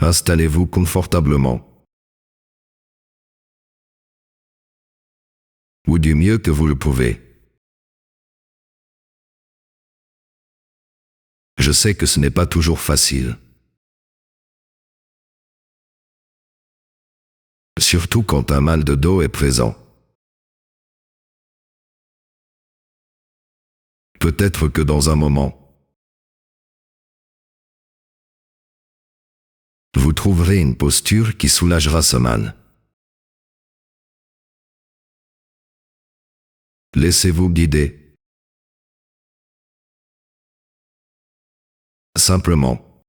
Installez-vous confortablement. Ou du mieux que vous le pouvez. Je sais que ce n'est pas toujours facile. Surtout quand un mal de dos est présent. Peut-être que dans un moment, vous trouverez une posture qui soulagera ce mal. Laissez-vous guider. Simplement.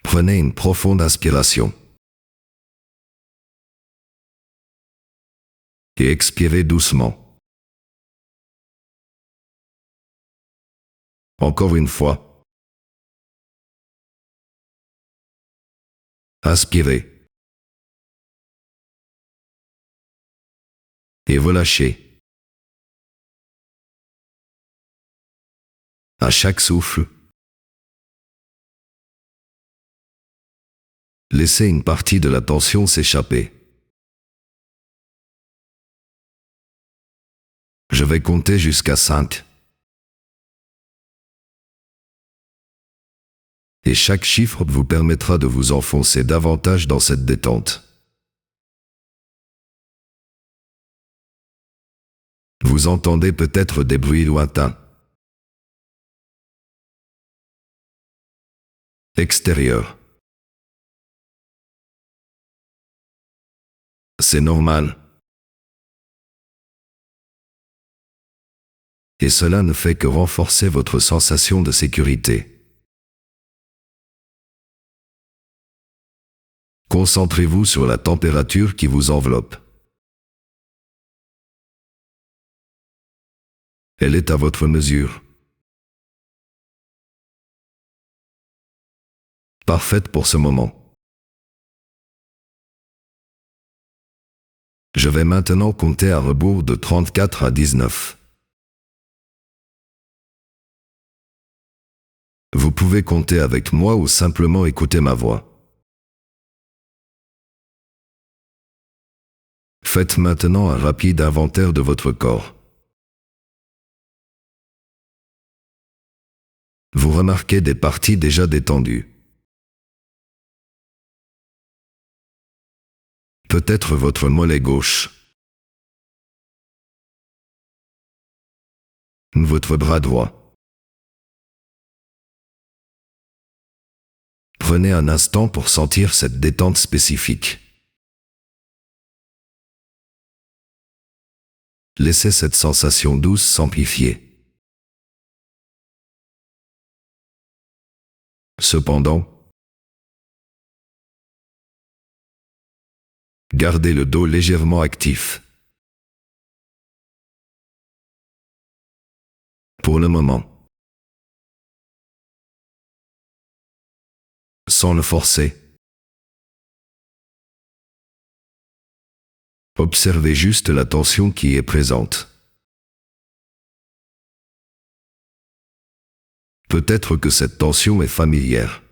Prenez une profonde inspiration. Et expirez doucement. Encore une fois. Inspirez. Et relâchez. À chaque souffle, laissez une partie de la tension s'échapper. Je vais compter jusqu'à 5. Et chaque chiffre vous permettra de vous enfoncer davantage dans cette détente. Vous entendez peut-être des bruits lointains. Extérieurs. C'est normal. Et cela ne fait que renforcer votre sensation de sécurité. Concentrez-vous sur la température qui vous enveloppe. Elle est à votre mesure. Parfaite pour ce moment. Je vais maintenant compter à rebours de 34 à 19. Vous pouvez compter avec moi ou simplement écouter ma voix. Faites maintenant un rapide inventaire de votre corps. Vous remarquez des parties déjà détendues. Peut-être votre mollet gauche. Votre bras droit. Prenez un instant pour sentir cette détente spécifique. Laissez cette sensation douce s'amplifier. Cependant, gardez le dos légèrement actif. Pour le moment. Sans le forcer. Observez juste la tension qui est présente. Peut-être que cette tension est familière.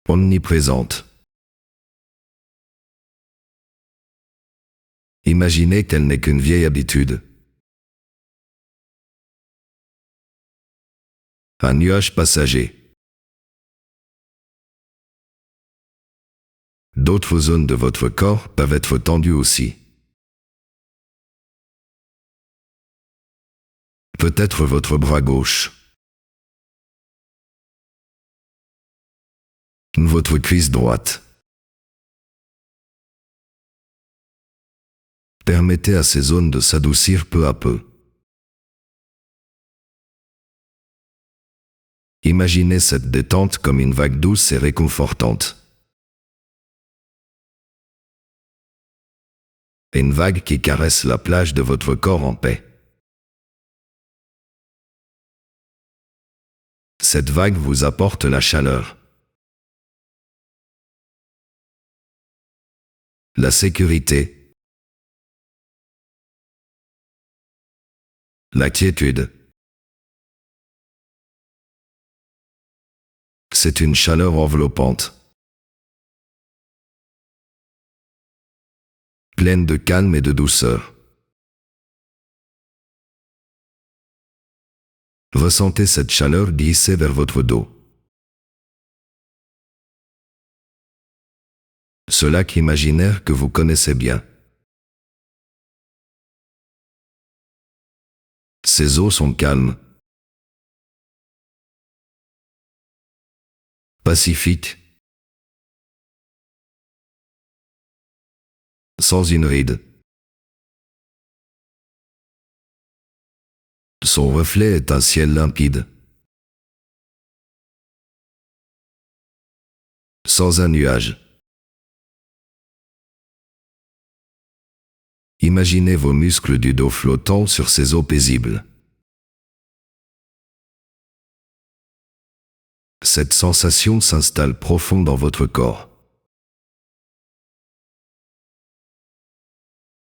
Omniprésente. Imaginez qu'elle n'est qu'une vieille habitude. Un nuage passager. D'autres zones de votre corps peuvent être tendues aussi. Peut-être votre bras gauche. Votre cuisse droite. Permettez à ces zones de s'adoucir peu à peu. Imaginez cette détente comme une vague douce et réconfortante. Une vague qui caresse la plage de votre corps en paix. Cette vague vous apporte la chaleur. La sécurité. La quiétude. C'est une chaleur enveloppante, pleine de calme et de douceur. Ressentez cette chaleur glisser vers votre dos. Ce lac imaginaire que vous connaissez bien. Ces eaux sont calmes, pacifiques, sans une ride. Son reflet est un ciel limpide, sans un nuage. Imaginez vos muscles du dos flottant sur ces eaux paisibles. Cette sensation s'installe profond dans votre corps.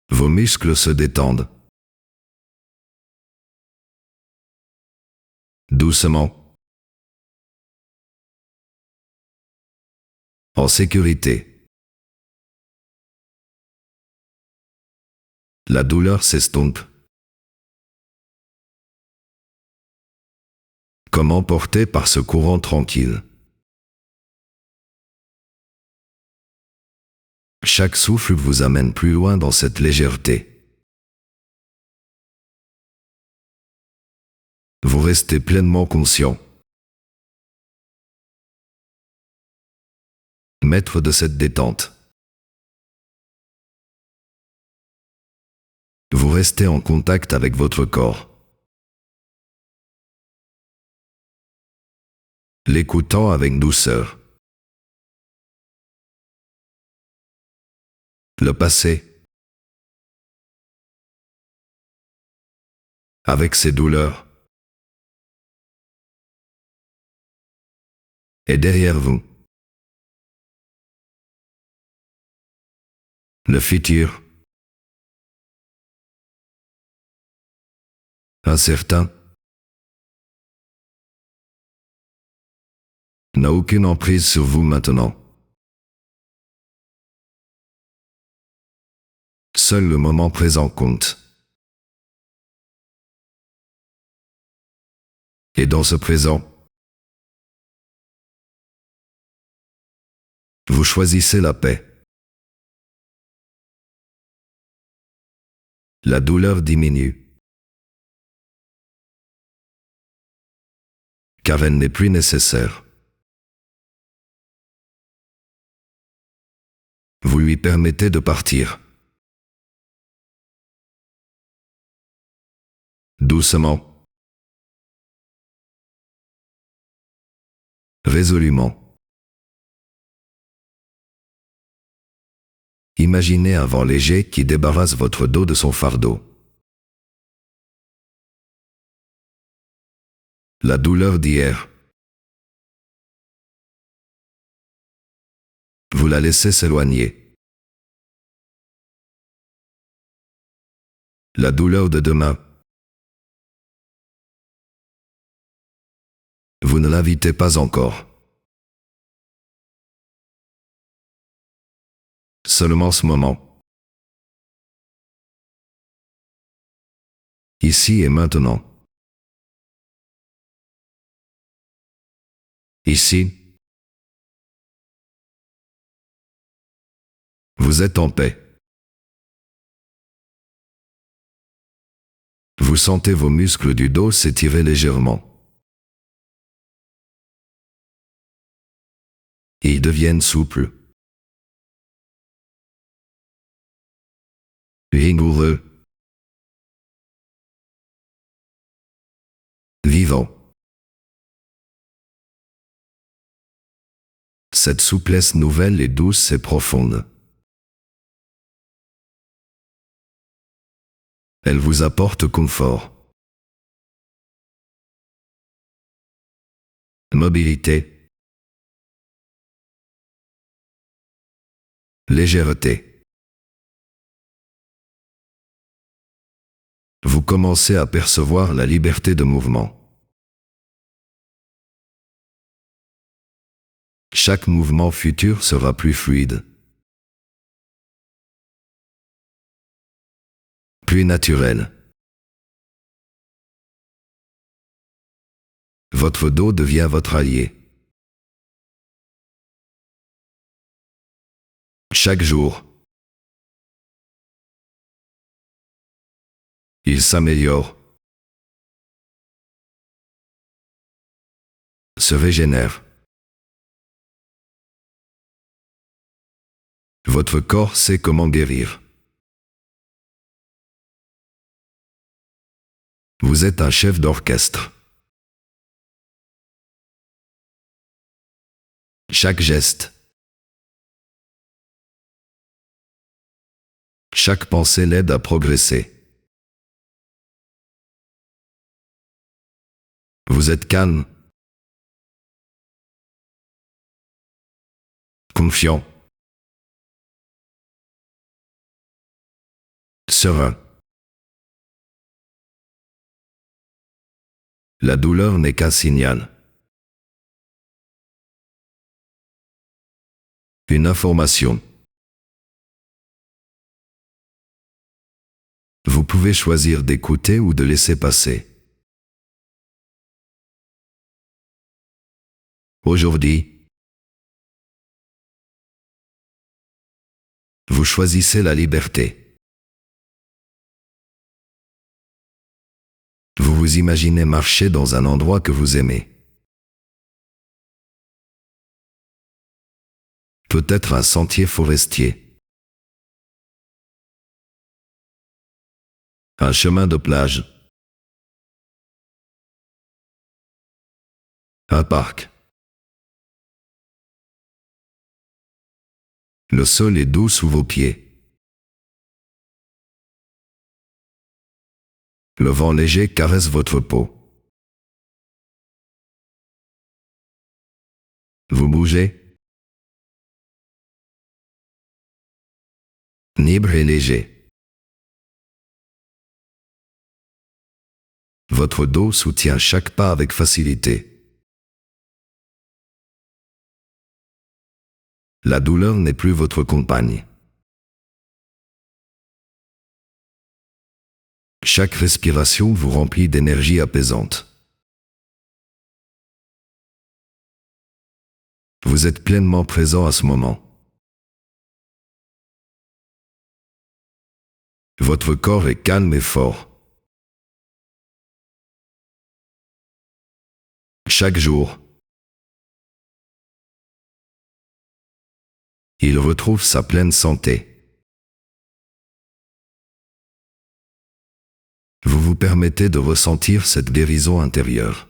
Vos muscles se détendent. Doucement. En sécurité. La douleur s'estompe. Comme emporté par ce courant tranquille. Chaque souffle vous amène plus loin dans cette légèreté. Vous restez pleinement conscient. Maître de cette détente. Vous restez en contact avec votre corps. L'écoutant avec douceur. Le passé. Avec ses douleurs. Et derrière vous. Le futur. Incertain. N'a aucune emprise sur vous maintenant. Seul le moment présent compte. Et dans ce présent, vous choisissez la paix. La douleur diminue. Car elle n'est plus nécessaire. Vous lui permettez de partir. Doucement. Résolument. Imaginez un vent léger qui débarrasse votre dos de son fardeau. La douleur d'hier. Vous la laissez s'éloigner. La douleur de demain. Vous ne l'invitez pas encore. Seulement ce moment. Ici et maintenant. Ici. Vous êtes en paix. Vous sentez vos muscles du dos s'étirer légèrement. Ils deviennent souples. Rigoureux. Vivants. Cette souplesse nouvelle est douce et profonde. Elle vous apporte confort. Mobilité. Légèreté. Vous commencez à percevoir la liberté de mouvement. Chaque mouvement futur sera plus fluide, plus naturel. Votre dos devient votre allié. Chaque jour, il s'améliore, se régénère. Votre corps sait comment guérir. Vous êtes un chef d'orchestre. Chaque geste, chaque pensée l'aide à progresser. Vous êtes calme, confiant, serein. La douleur n'est qu'un signal. Une information. Vous pouvez choisir d'écouter ou de laisser passer. Aujourd'hui, vous choisissez la liberté. Vous vous imaginez marcher dans un endroit que vous aimez. Peut-être un sentier forestier. Un chemin de plage. Un parc. Le sol est doux sous vos pieds. Le vent léger caresse votre peau. Vous bougez. Libre et léger. Votre dos soutient chaque pas avec facilité. La douleur n'est plus votre compagne. Chaque respiration vous remplit d'énergie apaisante. Vous êtes pleinement présent à ce moment. Votre corps est calme et fort. Chaque jour, il retrouve sa pleine santé. Vous vous permettez de ressentir cette guérison intérieure.